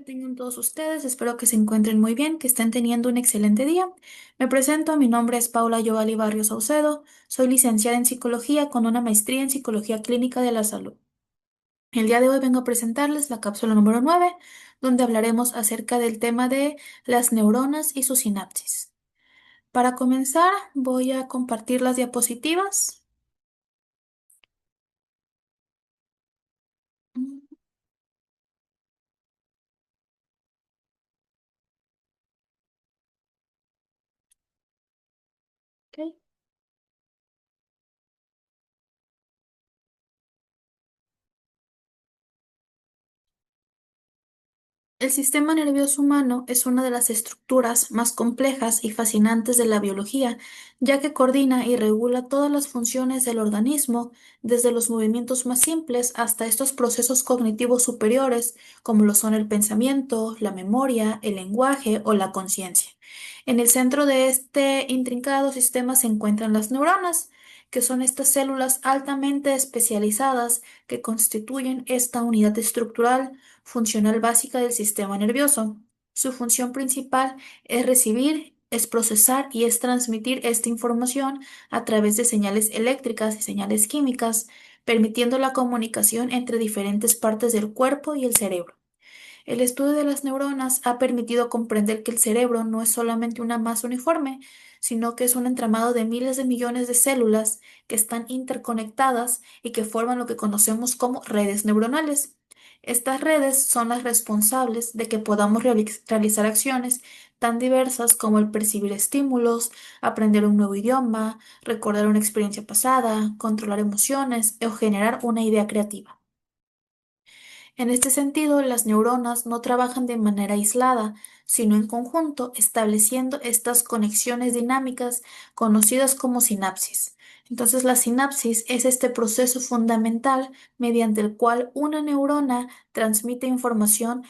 tengan todos ustedes. Espero que se encuentren muy bien, que estén teniendo un excelente día. Me presento, mi nombre es Paula Yovali Barrios Saucedo. Soy licenciada en psicología con una maestría en psicología clínica de la salud. El día de hoy vengo a presentarles la cápsula número 9, donde hablaremos acerca del tema de las neuronas y su sinapsis. Para comenzar, voy a compartir las diapositivas. Mm, ok. El sistema nervioso humano es una de las estructuras más complejas y fascinantes de la biología, ya que coordina y regula todas las funciones del organismo, desde los movimientos más simples hasta estos procesos cognitivos superiores, como lo son el pensamiento, la memoria, el lenguaje o la conciencia. En el centro de este intrincado sistema se encuentran las neuronas, que son estas células altamente especializadas que constituyen esta unidad estructural funcional básica del sistema nervioso. Su función principal es recibir, es procesar y es transmitir esta información a través de señales eléctricas y señales químicas, permitiendo la comunicación entre diferentes partes del cuerpo y el cerebro. El estudio de las neuronas ha permitido comprender que el cerebro no es solamente una masa uniforme, sino que es un entramado de miles de millones de células que están interconectadas y que forman lo que conocemos como redes neuronales. Estas redes son las responsables de que podamos realizar acciones tan diversas como el percibir estímulos, aprender un nuevo idioma, recordar una experiencia pasada, controlar emociones o generar una idea creativa. En este sentido, las neuronas no trabajan de manera aislada, sino en conjunto, estableciendo estas conexiones dinámicas conocidas como sinapsis. Entonces, la sinapsis es este proceso fundamental mediante el cual una neurona transmite información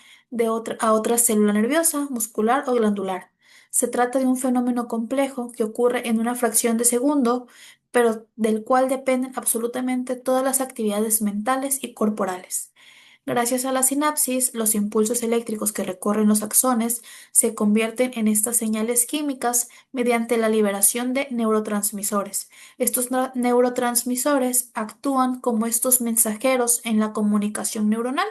a otra célula nerviosa, muscular o glandular. Se trata de un fenómeno complejo que ocurre en una fracción de segundo, pero del cual dependen absolutamente todas las actividades mentales y corporales. Gracias a la sinapsis, los impulsos eléctricos que recorren los axones se convierten en estas señales químicas mediante la liberación de neurotransmisores. Estos neurotransmisores actúan como estos mensajeros en la comunicación neuronal,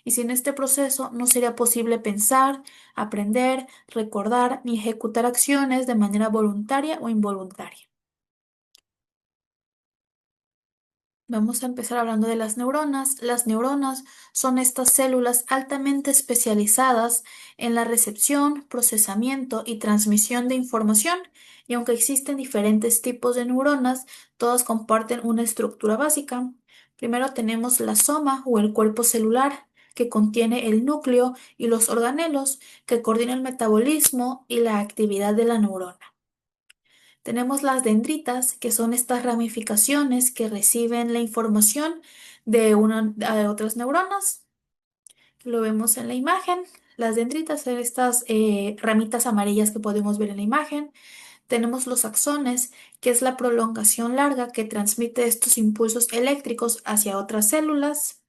y sin este proceso no sería posible pensar, aprender, recordar ni ejecutar acciones de manera voluntaria o involuntaria. Vamos a empezar hablando de las neuronas. Las neuronas son estas células altamente especializadas en la recepción, procesamiento y transmisión de información. Y aunque existen diferentes tipos de neuronas, todas comparten una estructura básica. Primero tenemos la soma o el cuerpo celular, que contiene el núcleo y los organelos que coordinan el metabolismo y la actividad de la neurona. Tenemos las dendritas, que son estas ramificaciones que reciben la información de otras neuronas. Lo vemos en la imagen. Las dendritas son estas ramitas amarillas que podemos ver en la imagen. Tenemos los axones, que es la prolongación larga que transmite estos impulsos eléctricos hacia otras células.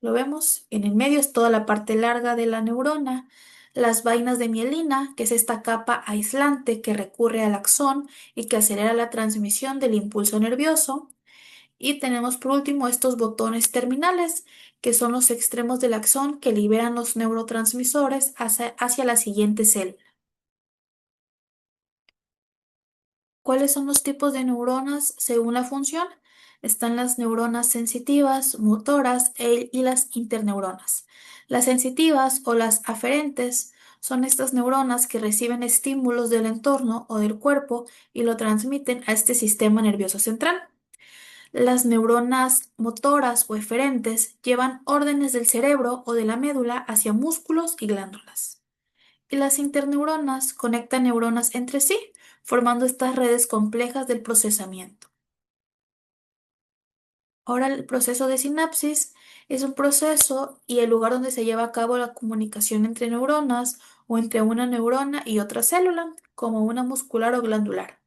Lo vemos. En el medio es toda la parte larga de la neurona. Las vainas de mielina, que es esta capa aislante que recurre al axón y que acelera la transmisión del impulso nervioso. Y tenemos por último estos botones terminales, que son los extremos del axón que liberan los neurotransmisores hacia la siguiente célula. ¿Cuáles son los tipos de neuronas según la función? Están las neuronas sensitivas, motoras y las interneuronas. Las sensitivas o las aferentes son estas neuronas que reciben estímulos del entorno o del cuerpo y lo transmiten a este sistema nervioso central. Las neuronas motoras o eferentes llevan órdenes del cerebro o de la médula hacia músculos y glándulas. Y las interneuronas conectan neuronas entre sí, formando estas redes complejas del procesamiento. Ahora el proceso de sinapsis es un proceso y el lugar donde se lleva a cabo la comunicación entre neuronas o entre una neurona y otra célula, como una muscular o glandular.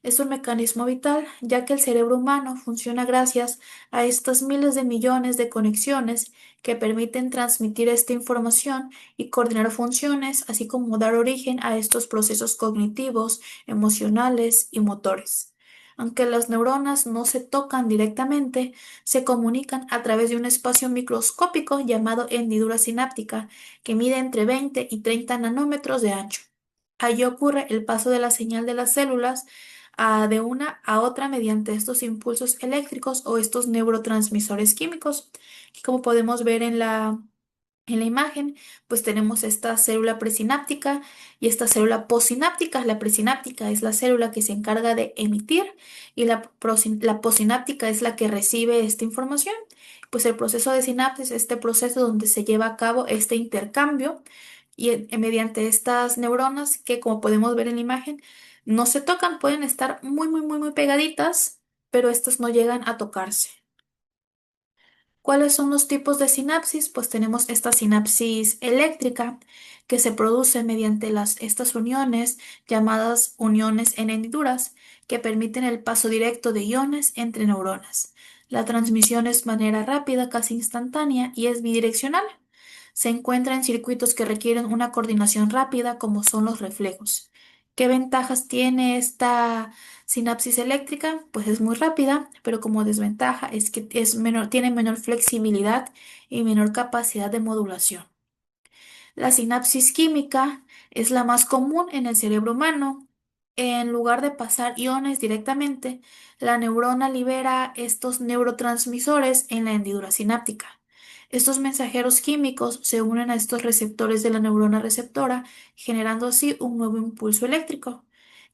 Es un mecanismo vital, ya que el cerebro humano funciona gracias a estas miles de millones de conexiones que permiten transmitir esta información y coordinar funciones, así como dar origen a estos procesos cognitivos, emocionales y motores. Aunque las neuronas no se tocan directamente, se comunican a través de un espacio microscópico llamado hendidura sináptica, que mide entre 20 y 30 nanómetros de ancho. Allí ocurre el paso de la señal de las células de una a otra mediante estos impulsos eléctricos o estos neurotransmisores químicos, que como podemos ver en la imagen, pues tenemos esta célula presináptica y esta célula postsináptica. La presináptica es la célula que se encarga de emitir y la postsináptica es la que recibe esta información. Pues el proceso de sinapsis es este proceso donde se lleva a cabo este intercambio y mediante estas neuronas que, como podemos ver en la imagen, no se tocan, pueden estar muy pegaditas, pero estas no llegan a tocarse. ¿Cuáles son los tipos de sinapsis? Pues tenemos esta sinapsis eléctrica que se produce mediante estas uniones llamadas uniones en hendiduras que permiten el paso directo de iones entre neuronas. La transmisión es de manera rápida, casi instantánea y es bidireccional. Se encuentra en circuitos que requieren una coordinación rápida como son los reflejos. ¿Qué ventajas tiene esta sinapsis eléctrica? Pues es muy rápida, pero como desventaja es que tiene menor flexibilidad y menor capacidad de modulación. La sinapsis química es la más común en el cerebro humano. En lugar de pasar iones directamente, la neurona libera estos neurotransmisores en la hendidura sináptica. Estos mensajeros químicos se unen a estos receptores de la neurona receptora, generando así un nuevo impulso eléctrico.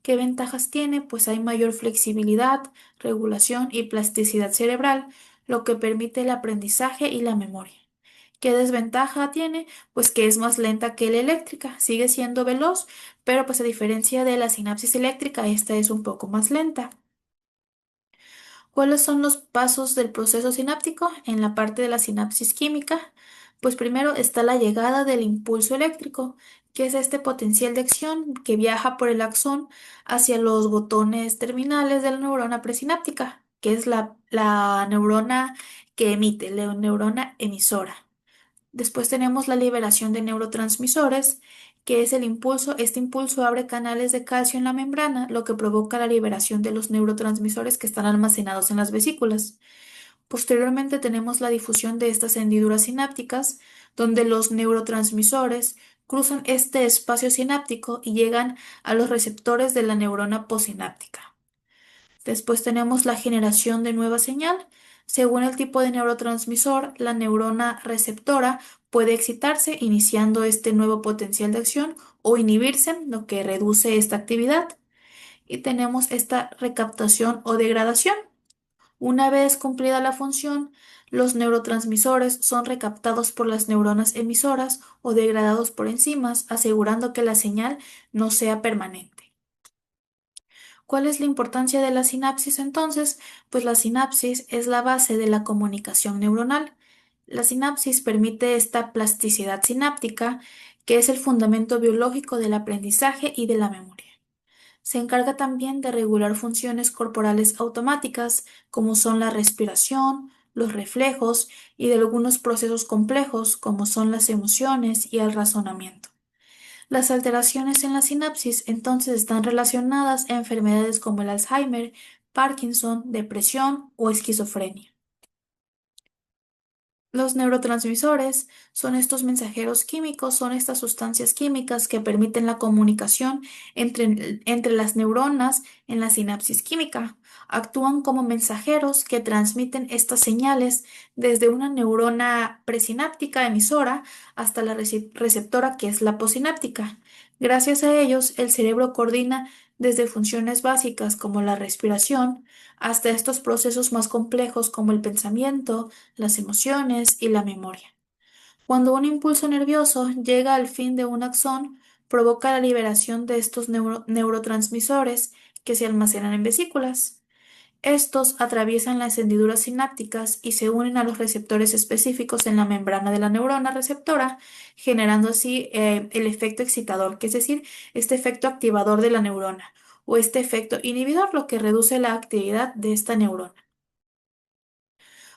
¿Qué ventajas tiene? Pues hay mayor flexibilidad, regulación y plasticidad cerebral, lo que permite el aprendizaje y la memoria. ¿Qué desventaja tiene? Pues que es más lenta que la eléctrica, sigue siendo veloz, pero pues a diferencia de la sinapsis eléctrica, esta es un poco más lenta. ¿Cuáles son los pasos del proceso sináptico en la parte de la sinapsis química? Pues primero está la llegada del impulso eléctrico, que es este potencial de acción que viaja por el axón hacia los botones terminales de la neurona presináptica, que es la neurona que emite, la neurona emisora. Después tenemos la liberación de neurotransmisores, que es el impulso. Este impulso abre canales de calcio en la membrana, lo que provoca la liberación de los neurotransmisores que están almacenados en las vesículas. Posteriormente tenemos la difusión de estas hendiduras sinápticas, donde los neurotransmisores cruzan este espacio sináptico y llegan a los receptores de la neurona postsináptica. Después tenemos la generación de nueva señal. Según el tipo de neurotransmisor, la neurona receptora puede excitarse iniciando este nuevo potencial de acción o inhibirse, lo que reduce esta actividad. Y tenemos esta recaptación o degradación. Una vez cumplida la función, los neurotransmisores son recaptados por las neuronas emisoras o degradados por enzimas, asegurando que la señal no sea permanente. ¿Cuál es la importancia de la sinapsis entonces? Pues la sinapsis es la base de la comunicación neuronal. La sinapsis permite esta plasticidad sináptica, que es el fundamento biológico del aprendizaje y de la memoria. Se encarga también de regular funciones corporales automáticas, como son la respiración, los reflejos y de algunos procesos complejos, como son las emociones y el razonamiento. Las alteraciones en la sinapsis entonces están relacionadas a enfermedades como el Alzheimer, Parkinson, depresión o esquizofrenia. Los neurotransmisores son estos mensajeros químicos, son estas sustancias químicas que permiten la comunicación entre las neuronas en la sinapsis química. Actúan como mensajeros que transmiten estas señales desde una neurona presináptica emisora hasta la receptora que es la postsináptica. Gracias a ellos, el cerebro coordina desde funciones básicas como la respiración hasta estos procesos más complejos como el pensamiento, las emociones y la memoria. Cuando un impulso nervioso llega al fin de un axón, provoca la liberación de estos neurotransmisores que se almacenan en vesículas. Estos atraviesan las hendiduras sinápticas y se unen a los receptores específicos en la membrana de la neurona receptora, generando así el efecto excitador, que es decir, este efecto activador de la neurona. o este efecto inhibidor, lo que reduce la actividad de esta neurona.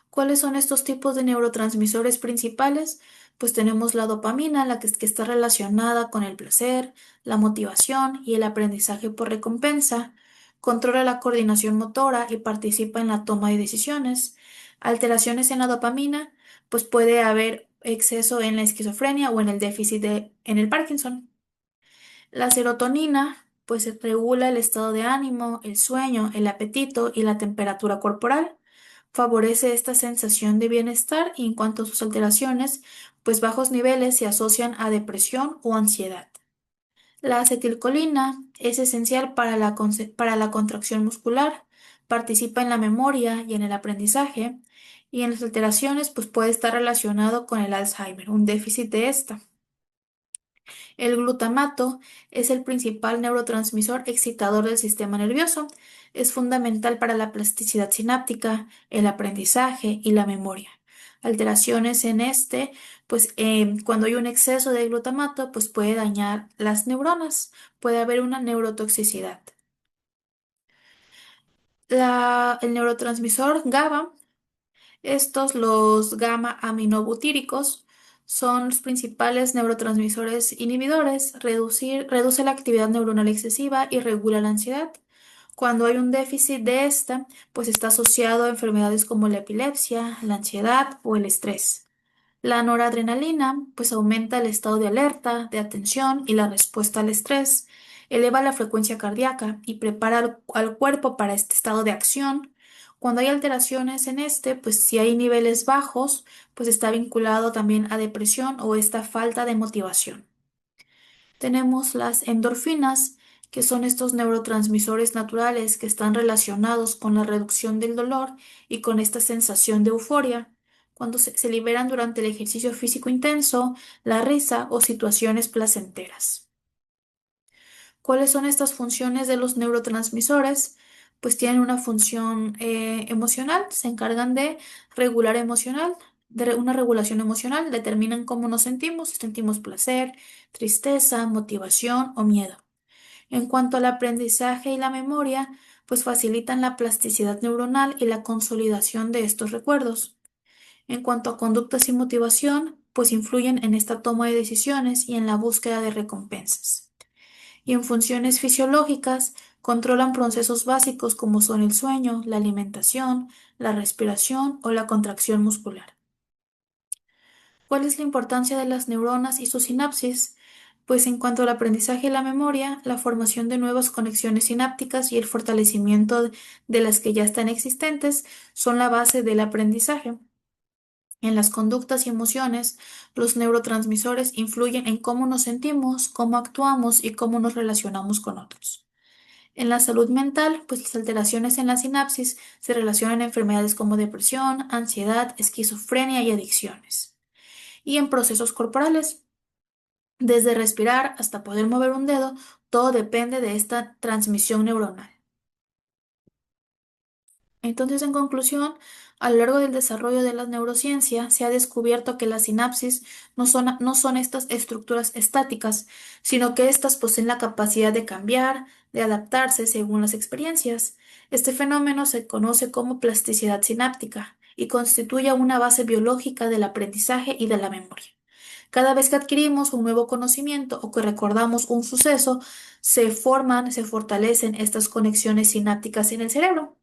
¿Cuáles son estos tipos de neurotransmisores principales? Pues tenemos la dopamina, que está relacionada con el placer, la motivación y el aprendizaje por recompensa. Controla la coordinación motora y participa en la toma de decisiones. Alteraciones en la dopamina, pues puede haber exceso en la esquizofrenia o en el en el Parkinson. La serotonina, pues regula el estado de ánimo, el sueño, el apetito y la temperatura corporal. Favorece esta sensación de bienestar y en cuanto a sus alteraciones, pues bajos niveles se asocian a depresión o ansiedad. La acetilcolina es esencial para para la contracción muscular, participa en la memoria y en el aprendizaje, y en las alteraciones, pues puede estar relacionado con el Alzheimer, un déficit de esta. El glutamato es el principal neurotransmisor excitador del sistema nervioso. Es fundamental para la plasticidad sináptica, el aprendizaje y la memoria. Alteraciones en pues cuando hay un exceso de glutamato, pues puede dañar las neuronas, puede haber una neurotoxicidad. El neurotransmisor GABA, los gamma aminobutíricos, son los principales neurotransmisores inhibidores. Reduce la actividad neuronal excesiva y regula la ansiedad. Cuando hay un déficit de esta, pues está asociado a enfermedades como la epilepsia, la ansiedad o el estrés. La noradrenalina, pues aumenta el estado de alerta, de atención y la respuesta al estrés, eleva la frecuencia cardíaca y prepara al cuerpo para este estado de acción. Cuando hay alteraciones en pues si hay niveles bajos, pues está vinculado también a depresión o esta falta de motivación. Tenemos las endorfinas, que son estos neurotransmisores naturales que están relacionados con la reducción del dolor y con esta sensación de euforia, cuando se liberan durante el ejercicio físico intenso, la risa o situaciones placenteras. ¿Cuáles son estas funciones de los neurotransmisores? Pues tienen una función emocional, se encargan de regular emocional, una regulación emocional, determinan cómo nos sentimos, si sentimos placer, tristeza, motivación o miedo. En cuanto al aprendizaje y la memoria, pues facilitan la plasticidad neuronal y la consolidación de estos recuerdos. En cuanto a conductas y motivación, pues influyen en esta toma de decisiones y en la búsqueda de recompensas. Y en funciones fisiológicas, controlan procesos básicos como son el sueño, la alimentación, la respiración o la contracción muscular. ¿Cuál es la importancia de las neuronas y su sinapsis? Pues en cuanto al aprendizaje y la memoria, la formación de nuevas conexiones sinápticas y el fortalecimiento de las que ya están existentes son la base del aprendizaje. En las conductas y emociones, los neurotransmisores influyen en cómo nos sentimos, cómo actuamos y cómo nos relacionamos con otros. En la salud mental, pues las alteraciones en la sinapsis se relacionan a enfermedades como depresión, ansiedad, esquizofrenia y adicciones. Y en procesos corporales, desde respirar hasta poder mover un dedo, todo depende de esta transmisión neuronal. Entonces, en conclusión, a lo largo del desarrollo de la neurociencia se ha descubierto que las sinapsis no son estas estructuras estáticas, sino que éstas poseen la capacidad de cambiar, de adaptarse según las experiencias. Este fenómeno se conoce como plasticidad sináptica y constituye una base biológica del aprendizaje y de la memoria. Cada vez que adquirimos un nuevo conocimiento o que recordamos un suceso, se fortalecen estas conexiones sinápticas en el cerebro.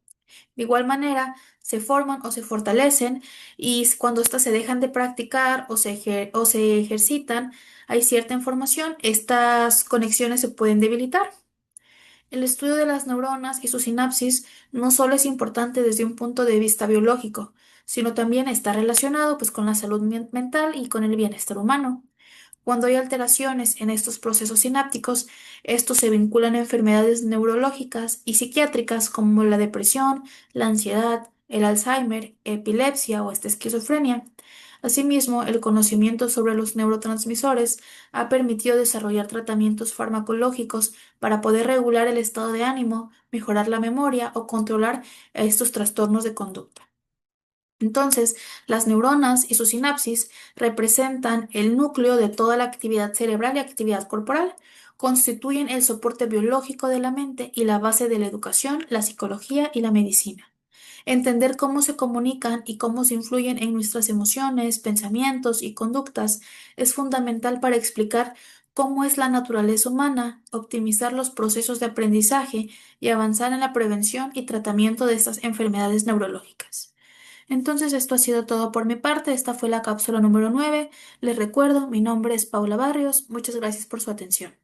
De igual manera, se forman o se fortalecen y cuando éstas se dejan de practicar o se ejercitan, hay cierta información, estas conexiones se pueden debilitar. El estudio de las neuronas y su sinapsis no solo es importante desde un punto de vista biológico, sino también está relacionado pues, con la salud mental y con el bienestar humano. Cuando hay alteraciones en estos procesos sinápticos, estos se vinculan a enfermedades neurológicas y psiquiátricas como la depresión, la ansiedad, el Alzheimer, epilepsia o esta esquizofrenia. Asimismo, el conocimiento sobre los neurotransmisores ha permitido desarrollar tratamientos farmacológicos para poder regular el estado de ánimo, mejorar la memoria o controlar estos trastornos de conducta. Entonces, las neuronas y su sinapsis representan el núcleo de toda la actividad cerebral y actividad corporal. constituyen el soporte biológico de la mente y la base de la educación, la psicología y la medicina. Entender cómo se comunican y cómo se influyen en nuestras emociones, pensamientos y conductas es fundamental para explicar cómo es la naturaleza humana, optimizar los procesos de aprendizaje y avanzar en la prevención y tratamiento de estas enfermedades neurológicas. Entonces, esto ha sido todo por mi parte. Esta fue la cápsula número 9. Les recuerdo, mi nombre es Paula Barrios. Muchas gracias por su atención.